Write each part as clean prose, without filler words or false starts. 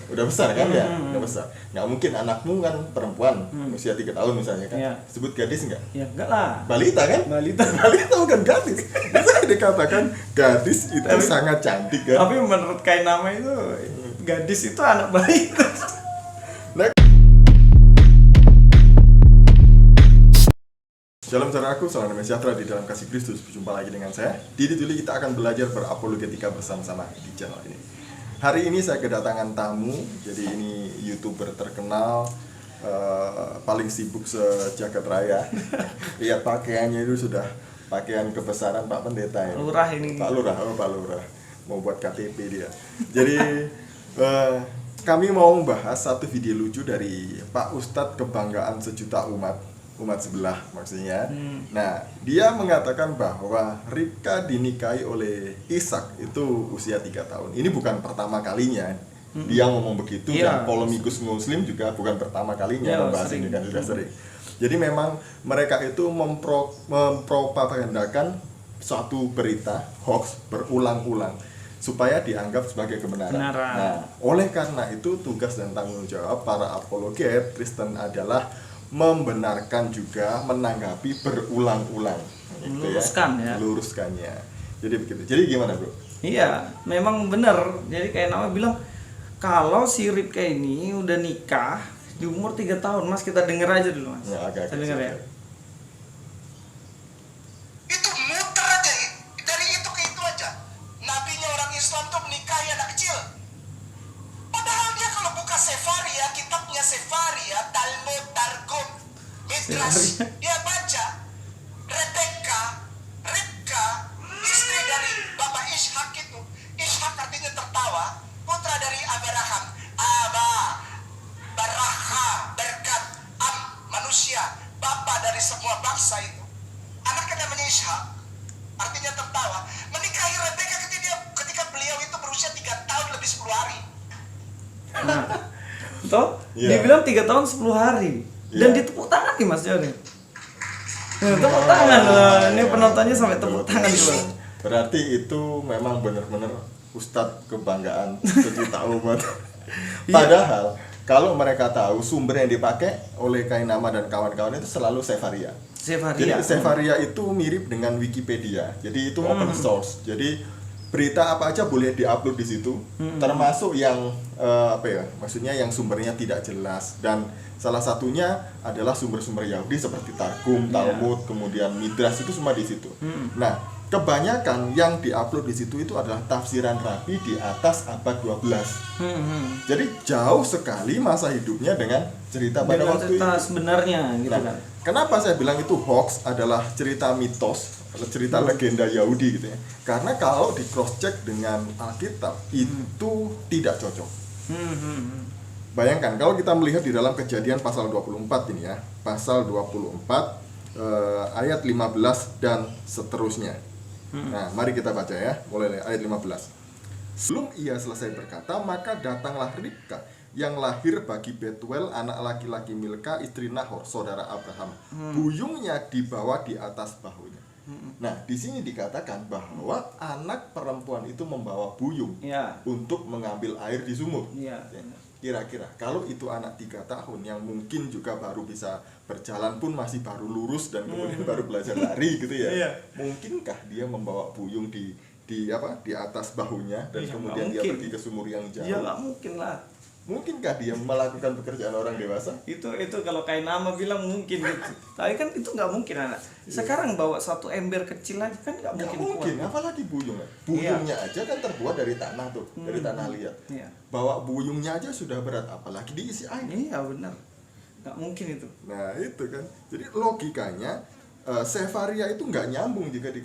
Udah besar kan ya? Udah besar. Nggak mungkin anakmu kan perempuan usia 3 tahun misalnya kan. Iya. Sebut gadis nggak? Ya enggak lah. Balita kan? Balita. Balita bukan gadis. Bisa dikatakan gadis itu sangat cantik kan? Tapi menurut Kainama itu gadis itu anak balita. Shalom saudaraku, salam damai sejahtera di dalam kasih Kristus. Berjumpa lagi dengan saya. Di Tuli kita akan belajar berapologetika bersama-sama di channel ini. Hari ini saya kedatangan tamu, jadi ini YouTuber terkenal, paling sibuk sejagat raya. Lihat pakaiannya itu sudah pakaian kebesaran Pak Pendeta ya. Lurah ini. Pak Lurah, Pak Lurah. Mau buat KTP dia. Jadi kami mau membahas satu video lucu dari Pak Ustadz Kebanggaan Sejuta umat sebelah maksudnya. Nah, dia mengatakan bahwa Ribka dinikahi oleh Ishak itu usia 3 tahun. Ini bukan pertama kalinya dia ngomong begitu, dan polemikus muslim juga bukan pertama kalinya membahas ini, kan sudah sering. Jadi memang mereka itu mempropagandakan suatu berita hoax berulang-ulang supaya dianggap sebagai kebenaran. Nah, oleh karena itu tugas dan tanggung jawab para apologet Kristen adalah membenarkan juga, menanggapi berulang-ulang, Meluruskan ya. Meluruskannya. Jadi begitu. Jadi gimana, Bro? Iya, memang benar. Jadi kayak nama bilang kalau si Ribka ini udah nikah di umur 3 tahun, Mas, kita denger aja dulu, Mas. Ya, agak Saya denger ya. Itu muter aja, dari itu ke itu aja. Nabinya orang Islam tuh menikahi anak kecil. Padahal dia kalau buka Sefaria, kitabnya Sefaria, Talmud, Targum, Midrash, dia baca Rebeka, istri dari Bapak Ishak itu. Ishak artinya tertawa, putra dari Abraham. Baraha, berkat, manusia, bapak dari semua bangsa itu. Anaknya namanya Ishak, artinya tertawa. Menikahi Rebeka ketika beliau itu berusia 3 tahun lebih 10 hari. Nah, toh dibilang 3 tahun 10 hari dan ditepuk tangan nih Mas Joni. Tepuk tangan loh. Ini penontonnya sampai tepuk tangan gitu. Berarti itu memang benar-benar Ustadz Kebanggaan Sejuta umat. Padahal kalau mereka tahu sumber yang dipakai oleh Kainama dan kawan-kawan itu selalu Sefaria. Jadi Sefaria itu mirip dengan Wikipedia. Jadi itu open source. Jadi berita apa aja boleh diupload di situ, termasuk yang maksudnya yang sumbernya tidak jelas, dan salah satunya adalah sumber-sumber Yahudi seperti Targum, Talmud, kemudian Midrash, itu semua di situ. Nah, kebanyakan yang diupload di situ itu adalah tafsiran Rabi di atas abad 12. Jadi jauh sekali masa hidupnya dengan cerita pada waktu itu. Sebenarnya gitu kan. Kenapa saya bilang itu hoax adalah cerita mitos, cerita legenda Yahudi gitu ya. Karena kalau di cross check dengan Alkitab itu tidak cocok. Bayangkan kalau kita melihat di dalam Kejadian pasal 24 ini ya, pasal 24 ayat 15 dan seterusnya. Nah, mari kita baca ya, mulai dari ayat 15. Sebelum ia selesai berkata, maka datanglah Ribka yang lahir bagi Betuel, anak laki-laki Milka, istri Nahor, saudara Abraham. Buyungnya dibawa di atas bahunya. Nah, di sini dikatakan bahwa anak perempuan itu membawa buyung untuk mengambil air di sumur. Kira-kira kalau itu anak 3 tahun yang mungkin juga baru bisa berjalan pun masih baru lurus dan kemudian baru belajar lari gitu ya. Mungkinkah dia membawa buyung di atas bahunya dan kemudian dia pergi ke sumur yang jauh? Ya nggak mungkin lah. Mungkinkah dia melakukan pekerjaan orang dewasa? Itu kalau Kainama bilang mungkin gitu. Tapi kan itu nggak mungkin anak. Sekarang bawa satu ember kecil aja kan nggak mungkin. Apalagi buyung. Buyungnya aja kan terbuat dari tanah tuh, dari tanah liat. Bawa buyungnya aja sudah berat, apalagi diisi air. Iya benar. Nggak mungkin itu. Nah itu kan. Jadi logikanya Sefaria itu nggak nyambung jika di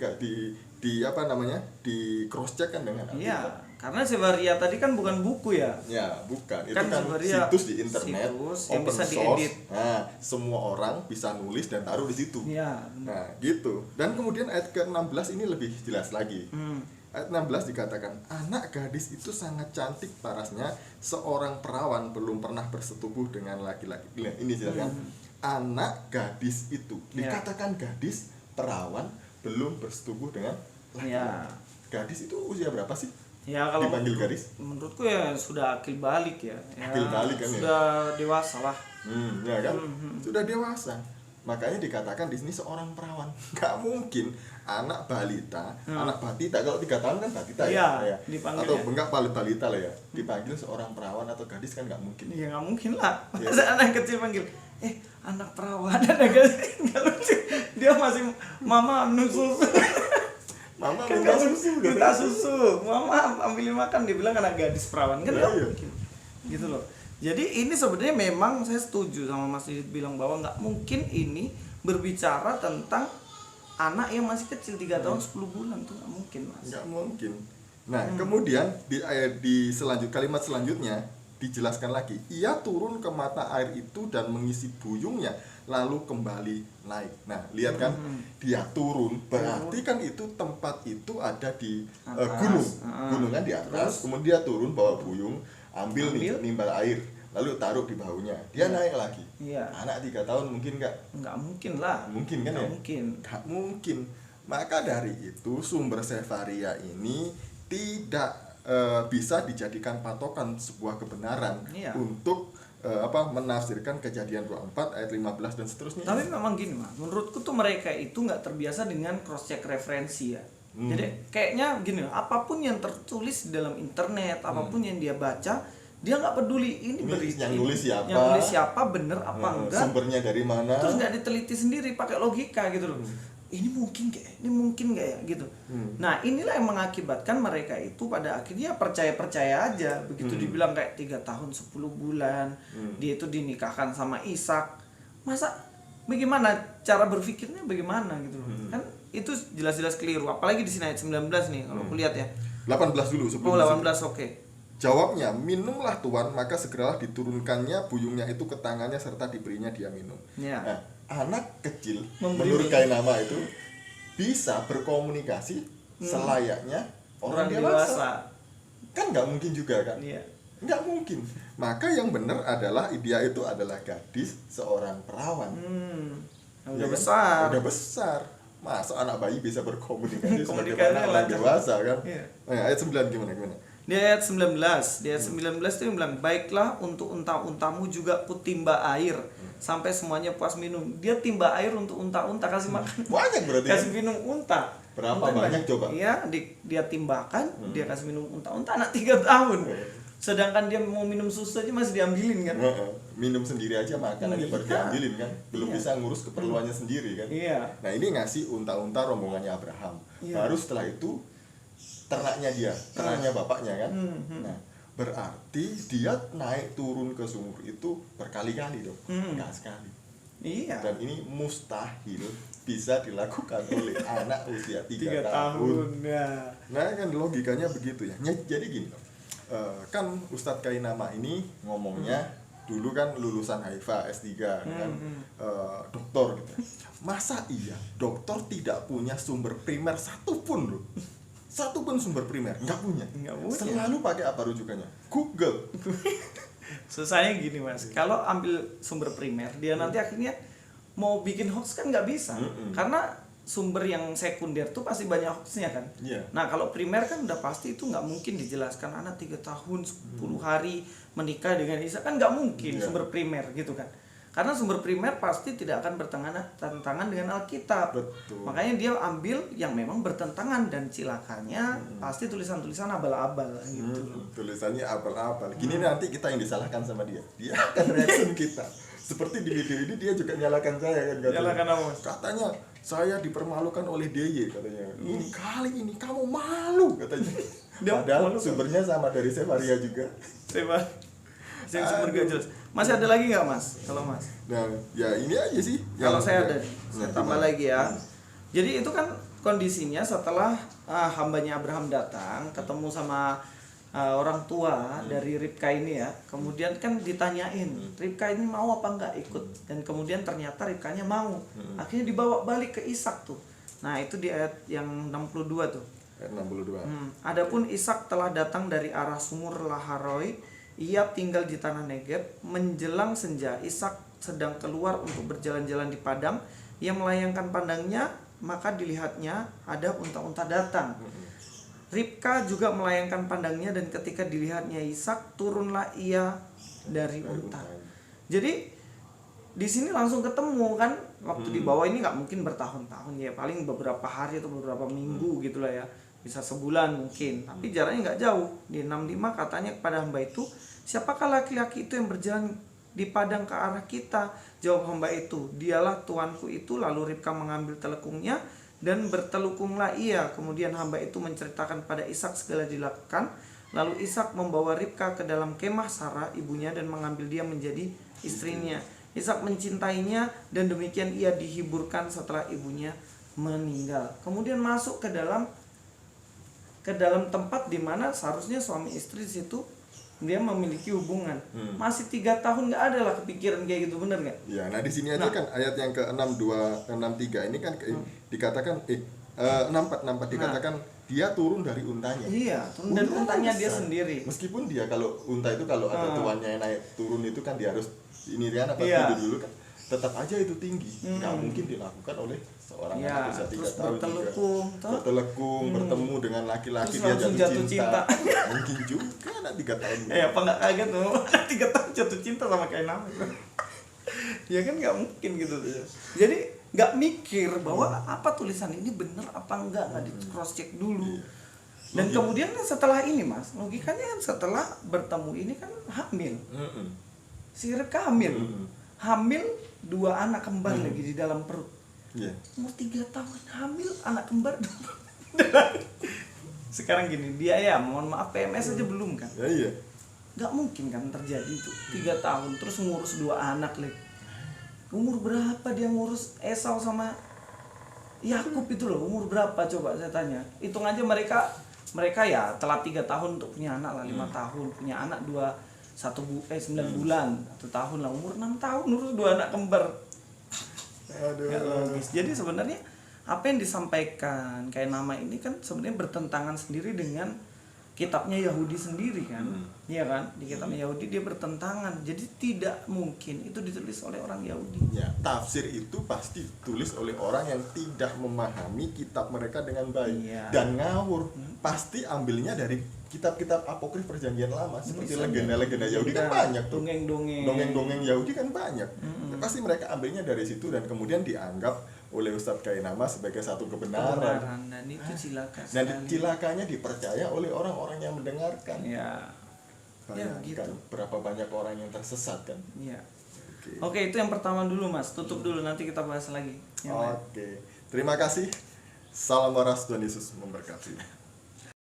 cross check kan dengan Alkitab. Iya, karena Sefaria tadi kan bukan buku ya. Ya, bukan. Itu Kan kan Sefaria situs di internet, yang open bisa source. diedit. Nah, semua orang bisa nulis dan taruh di situ. Iya. Nah, gitu. Dan kemudian ayat ke-16 ini lebih jelas lagi. Ayat 16 dikatakan, anak gadis itu sangat cantik parasnya, seorang perawan belum pernah bersetubuh dengan laki-laki. Nah, ini jelas kan? Anak gadis itu dikatakan gadis, perawan belum bersetubuh dengan laki-laki. Gadis itu usia berapa sih? Ya kalau dipanggil gadis? menurutku ya sudah akil balik ya. Akil balik kan ya? Sudah dewasa lah. Ya kan? Sudah dewasa. Makanya dikatakan di sini seorang perawan. Nggak mungkin anak balita, anak batita, kalau 3 tahun kan batita Iya, ya. dipanggil Atau ya. enggak balita lah ya. Dipanggil seorang perawan atau gadis kan nggak mungkin. Ya nggak mungkin lah. Iya. Masa anak kecil panggil, anak perawan, anak gadis, nggak lucu. Dia masih mama minum susu. Mama Kan minta nggak susu gitu. minta susu. Mama ambilin makan, dia bilang anak gadis perawan kan nggak Iya. mungkin. Gitu loh. Jadi ini sebenarnya memang saya setuju sama Mas Didit bilang bahwa nggak mungkin ini berbicara tentang anak yang masih kecil 3 tahun 10 bulan tuh nggak mungkin Mas. Nggak mungkin. Nah, kemudian di ayat kalimat selanjutnya dijelaskan lagi, ia turun ke mata air itu dan mengisi buyungnya lalu kembali naik. Nah, lihat kan, dia turun berarti kan itu tempat itu ada di Atas. gunung. Gunung kan di atas. Terus? Kemudian dia turun bawa buyung, ambil nimbal air, lalu taruh di bahunya. Dia naik lagi. Iya. Anak 3 tahun mungkin Nggak mungkin lah. mungkin kan Nggak ya? mungkin. Nggak mungkin. Maka dari itu sumber Sefaria ini tidak bisa dijadikan patokan sebuah kebenaran Iya. untuk menafsirkan Kejadian 24 ayat 15 dan seterusnya. Tapi memang gini Mas, menurutku tuh mereka itu nggak terbiasa dengan cross check referensi ya. Jadi kayaknya gini, apapun yang tertulis di dalam internet, apapun yang dia baca, dia nggak peduli ini berita yang nulis siapa, yang nulis siapa, bener apa enggak, sumbernya dari mana. terus nggak diteliti sendiri pakai logika gitu loh. Ini mungkin nggak ya gitu. Nah inilah yang mengakibatkan mereka itu pada akhirnya percaya aja begitu dibilang kayak 3 tahun 10 bulan dia itu dinikahkan sama Ishak. Masa bagaimana cara berpikirnya bagaimana gitu loh. Kan itu jelas-jelas keliru, apalagi di sini ayat 19 nih kalau aku lihat ya. 18 dulu sebelum Oh 18 disebut. oke. Jawabnya, minumlah Tuan, maka segeralah diturunkannya buyungnya itu ke tangannya serta diberinya dia minum. Ya. Nah, anak kecil Memberi menurut minum. Kainama itu bisa berkomunikasi selayaknya orang dewasa. Kan nggak mungkin juga kan? Iya. Nggak mungkin. Maka yang benar adalah dia itu adalah gadis seorang perawan. Udah Ya kan? besar. Udah besar. Masa anak bayi bisa berkomunikasi Komunikasinya sebagaimana orang lancar. dewasa kan? Iya. Nah, ayat 9 gimana? Di ayat 19, di ayat 19 itu yang bilang, baiklah untuk unta-untamu juga kutimba air sampai semuanya puas minum. Dia timba air untuk unta-unta, kasih makan. Banyak berarti Kasih kan? minum unta. Berapa Unta banyak coba? Iya, dia timbakan, dia kasih minum unta-unta anak 3 tahun. Sedangkan dia mau minum susu aja masih diambilin kan. Minum sendiri aja, makan aja baru diambilin kan, belum Iya. bisa ngurus keperluannya sendiri kan. Iya. Nah ini ngasih unta-unta rombongannya Abraham. Iya. Baru setelah itu ternaknya dia, ternaknya bapaknya kan. Nah berarti dia naik turun ke sumur itu berkali-kali dong, nggak sekali. Iya. Dan ini mustahil bisa dilakukan oleh anak usia 3 3 tahun. tahun ya. Nah kan logikanya begitu ya. Jadi gini loh, kan Ustadz Kainama ini ngomongnya dulu kan lulusan Haifa S3 kan, doktor gitu. Masa iya dokter tidak punya sumber primer satupun loh? Satupun sumber primer nggak punya. Nggak punya. Selalu pakai apa rujukannya? Google. Susahnya gini Mas, kalau ambil sumber primer, dia nanti akhirnya mau bikin hoax kan nggak bisa, karena sumber yang sekunder tuh pasti banyak hoaxnya kan. Iya. Nah kalau primer kan udah pasti itu nggak mungkin dijelaskan anak 3 tahun 10 hari menikah dengan Isa, kan nggak mungkin Iya. sumber primer gitu kan. Karena sumber primer pasti tidak akan bertentangan dengan Alkitab. Betul. Makanya dia ambil yang memang bertentangan dan cilakanya pasti tulisan-tulisan abal-abal gitu. Tulisannya abal-abal. Gini nanti kita yang disalahkan sama dia. Dia akan reaction kita. Seperti di video ini dia juga nyalakan saya kan katanya. Nyalakan apa, Mas? Katanya saya dipermalukan oleh DY katanya. Ini kali ini kamu malu katanya. Dia Padahal malu, sumbernya sama dari Sefaria juga. Saya sumber gak jelas. Masih ada lagi nggak Mas? Kalau Mas? Nah, ya ini aja sih. Kalau Yang- saya ada, Nah, saya tambah gimana? lagi ya. Jadi itu kan kondisinya setelah hambanya Abraham datang, ketemu sama orang tua dari Ribka ini ya. Kemudian kan ditanyain, Ribka ini mau apa enggak ikut? Dan kemudian ternyata Ribkanya mau. Akhirnya dibawa balik ke Ishak tuh. Nah itu di ayat yang 62 tuh. Ayat 62. Adapun Ishak telah datang dari arah sumur Laharoi. Ia tinggal di tanah Negeb. Menjelang senja, Ishak sedang keluar untuk berjalan-jalan di padang. Ia melayangkan pandangnya, maka dilihatnya ada unta-unta datang. Ribka juga melayangkan pandangnya dan ketika dilihatnya Ishak turunlah ia dari unta. Jadi di sini langsung ketemu kan, waktu di bawah ini nggak mungkin bertahun-tahun ya, paling beberapa hari atau beberapa minggu gitulah ya, bisa sebulan mungkin, tapi jaraknya nggak jauh. Di 65 katanya kepada hamba itu, siapakah laki-laki itu yang berjalan di padang ke arah kita? Jawab hamba itu, dialah tuanku itu. Lalu Ribka mengambil telekungnya dan bertelukunglah ia. Kemudian hamba itu menceritakan pada Ishak segala dilakukan. Lalu Ishak membawa Ribka ke dalam kemah Sarah ibunya dan mengambil dia menjadi istrinya. Ishak mencintainya dan demikian ia dihiburkan setelah ibunya meninggal. Kemudian masuk ke dalam tempat di mana seharusnya suami istri di situ dia memiliki hubungan. Masih 3 tahun nggak ada lah kepikiran kayak gitu, bener nggak? Ya, nah di sini aja kan ayat yang ke-63 ini kan dikatakan 64 dikatakan dia turun dari untanya. Iya, turun dan untanya dia sendiri. Meskipun dia kalau unta itu kalau ada tuannya yang naik turun itu kan dia harus ini dia apa Iya. dulu kan tetap aja itu tinggi. Nggak mungkin dilakukan oleh seorang Iya, anak usia 3 terus tahun bertelekung, juga. Bertelekung, bertemu dengan laki-laki Terus dia langsung jatuh jatuh cinta. cinta. Mungkin juga anak 3 tahun. Apa nggak kaget tuh? 3 tahun jatuh cinta sama kayak nama. Ya kan nggak mungkin gitu. Jadi nggak mikir bahwa apa tulisan ini bener apa enggak, nggak di cross check dulu. Dan kemudian setelah ini mas, logikanya kan setelah bertemu ini kan hamil. Si Ribka hamil. Hamil 2 anak kembar lagi di dalam perut. Iya. Umur 3 tahun hamil anak kembar. Sekarang gini, dia ya mohon maaf PMS aja belum kan. Ya iya. Nggak mungkin kan terjadi itu 3 tahun terus ngurus 2 anak lagi. Umur berapa dia ngurus Esau sama Yakub itu loh, umur berapa coba saya tanya. Hitung aja mereka ya telat 3 tahun untuk punya anak lah, 5 tahun punya anak 9 bulan 1 tahun lah, umur 6 tahun ngurus 2 anak kembar. Aduh. Nggak logis. Jadi sebenarnya apa yang disampaikan kayak nama ini kan sebenarnya bertentangan sendiri dengan kitabnya Yahudi sendiri kan. Iya kan? Di kitabnya Yahudi dia bertentangan. Jadi tidak mungkin itu ditulis oleh orang Yahudi. Ya, tafsir itu pasti ditulis oleh orang yang tidak memahami kitab mereka dengan baik. Iya. Dan ngawur. Pasti ambilnya dari kitab-kitab apokrif perjanjian lama seperti legenda-legenda Yahudi kan banyak tuh. Dongeng-dongeng Yahudi kan banyak. Pasti mereka ambilnya dari situ dan kemudian dianggap oleh Ustadz Kainama sebagai satu kebenaran. Dan itu cilaka Dan sekali. cilakanya dipercaya oleh orang-orang yang mendengarkan. Ya. Ya Bayangkan gitu. berapa banyak orang yang tersesat kan. Iya. Oke, itu yang pertama dulu Mas. Tutup dulu nanti kita bahas lagi. Yang lain. Oke. Terima kasih. Salam waras, Tuhan Yesus memberkati.